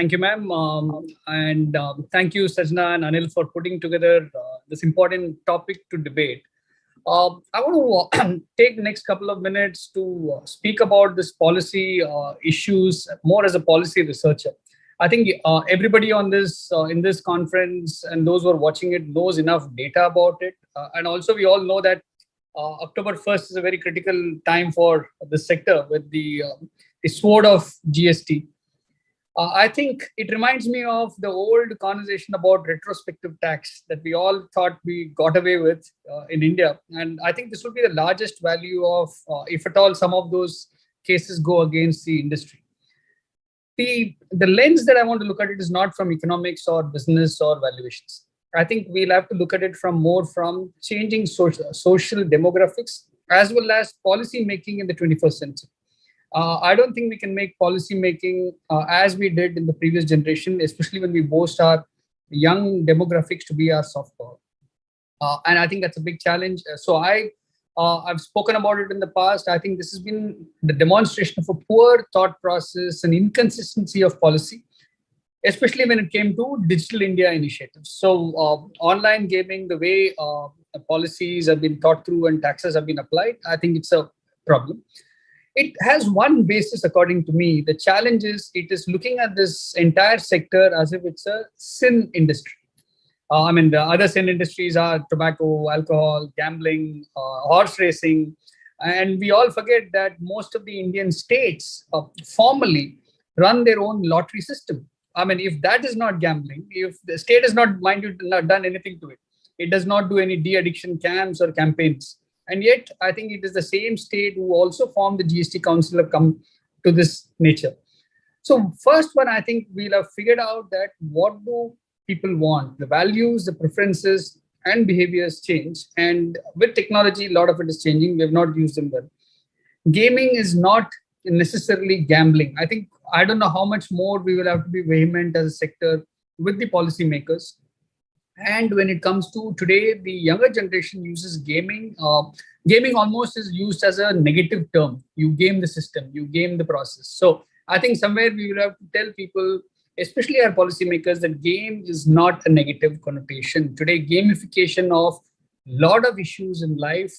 Thank you, ma'am. And thank you, Sajna and Anil, for putting together this important topic to debate. I want to take the next couple of minutes to speak about this policy issues more as a policy researcher. I think everybody on this in this conference and those who are watching it knows enough data about it, and also we all know that October 1st is a very critical time for the sector with the sword of GST. I think it reminds me of the old conversation about retrospective tax that we all thought we got away with in India. And I think this will be the largest value of, if at all, some of those cases go against the industry. The lens that I want to look at it is not from economics or business or valuations. I think we'll have to look at it from more from changing social demographics as well as policy making in the 21st century. I don't think we can make policy making as we did in the previous generation, especially when we boast our young demographics to be our soft power. And I think that's a big challenge. I've spoken about it in the past. I think this has been the demonstration of a poor thought process and inconsistency of policy, especially when it came to Digital India initiatives. So online gaming, the way policies have been thought through and taxes have been applied, I think it's a problem. It has one basis, according to me. The challenge is it is looking at this entire sector as if it's a sin industry. The other sin industries are tobacco, alcohol, gambling, horse racing. And we all forget that most of the Indian states formally run their own lottery system. If that is not gambling, if the state has not, mind you, not done anything to it, it does not do any de-addiction camps or campaigns. And yet, I think it is the same state who also formed the GST Council have come to this nature. So first one, I think we'll have figured out that what do people want? The values, the preferences, and behaviors change. And with technology, a lot of it is changing. We have not used them well. Gaming is not necessarily gambling. I don't know how much more we will have to be vehement as a sector with the policymakers. And when it comes to today, the younger generation uses gaming. Gaming almost is used as a negative term. You game the system, you game the process. So I think somewhere we will have to tell people, especially our policymakers, that game is not a negative connotation. Today, gamification of a lot of issues in life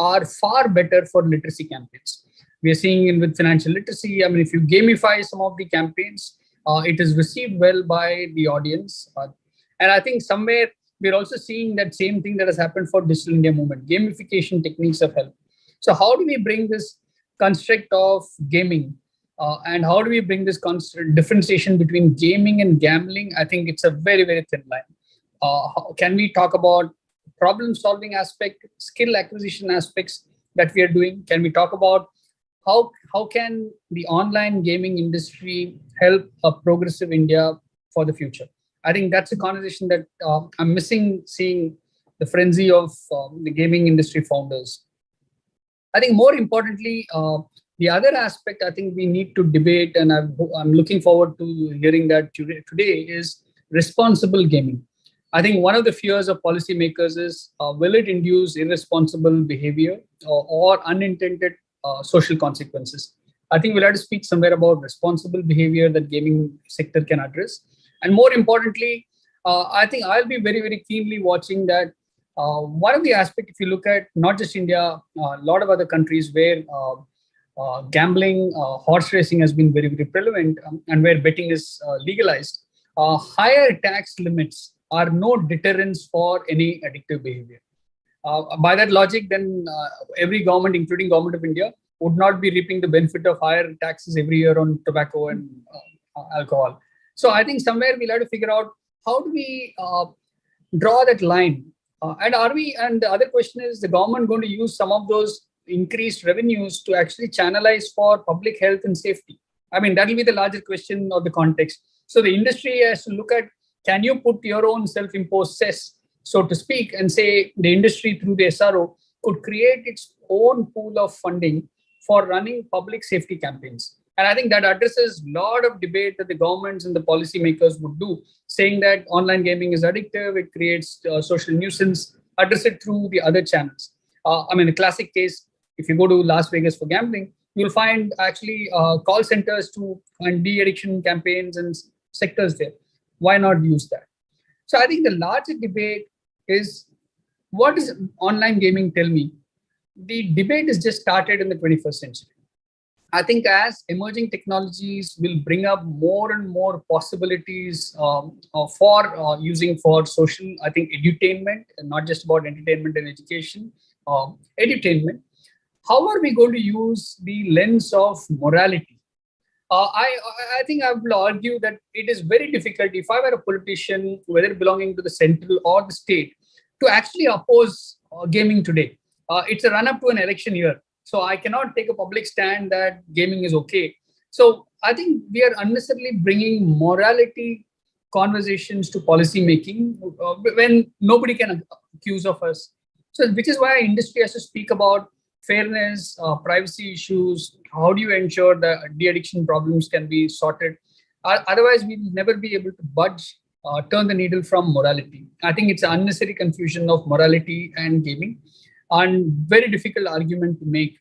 are far better for literacy campaigns. We are seeing it with financial literacy. If you gamify some of the campaigns, it is received well by the audience. And I think somewhere we're also seeing that same thing that has happened for Digital India movement. Gamification techniques have helped. So how do we bring this construct of gaming and how do we bring this differentiation between gaming and gambling? I think it's a very, very thin line. Can we talk about problem solving aspect, skill acquisition aspects that we are doing? Can we talk about how can the online gaming industry help a progressive India for the future? I think that's a conversation that I'm missing, seeing the frenzy of the gaming industry founders. I think more importantly, the other aspect I think we need to debate, and I'm looking forward to hearing that today, is responsible gaming. I think one of the fears of policymakers is, will it induce irresponsible behavior or unintended social consequences? I think we'll have to speak somewhere about responsible behavior that gaming sector can address. And more importantly, I think I'll be very, very keenly watching that. One of the aspects, if you look at not just India, a lot of other countries where gambling, horse racing has been very, very prevalent and where betting is legalized, higher tax limits are no deterrents for any addictive behavior. By that logic, then every government, including Government of India, would not be reaping the benefit of higher taxes every year on tobacco and alcohol. So I think somewhere we'll have to figure out how do we draw that line. And the other question is, the government going to use some of those increased revenues to actually channelize for public health and safety? That will be the larger question of the context. So the industry has to look at, can you put your own self-imposed cess, so to speak, and say the industry through the SRO could create its own pool of funding for running public safety campaigns. And I think that addresses a lot of debate that the governments and the policymakers would do, saying that online gaming is addictive, it creates social nuisance, address it through the other channels. A classic case, if you go to Las Vegas for gambling, you'll find actually call centers to fund de-addiction campaigns and sectors there. Why not use that? So I think the larger debate is, what does online gaming tell me? The debate is just started in the 21st century. I think as emerging technologies will bring up more and more possibilities for using for social, I think, edutainment, and not just about entertainment and education, edutainment. How are we going to use the lens of morality? I think I will argue that it is very difficult, if I were a politician, whether belonging to the central or the state, to actually oppose gaming today. It's a run up to an election year. So I cannot take a public stand that gaming is okay. So I think we are unnecessarily bringing morality conversations to policy making when nobody can accuse of us. So which is why industry has to speak about fairness, privacy issues. How do you ensure that de-addiction problems can be sorted? Otherwise, we will never be able to budge, turn the needle from morality. I think it's an unnecessary confusion of morality and gaming, and very difficult argument to make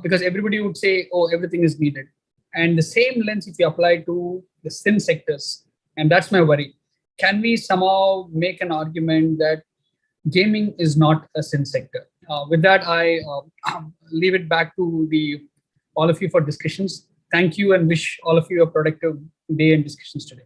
because everybody would say, oh, everything is needed. And the same lens, if you apply to the sin sectors, and that's my worry, can we somehow make an argument that gaming is not a sin sector? With that, I leave it back to all of you for discussions. Thank you, and wish all of you a productive day and discussions today.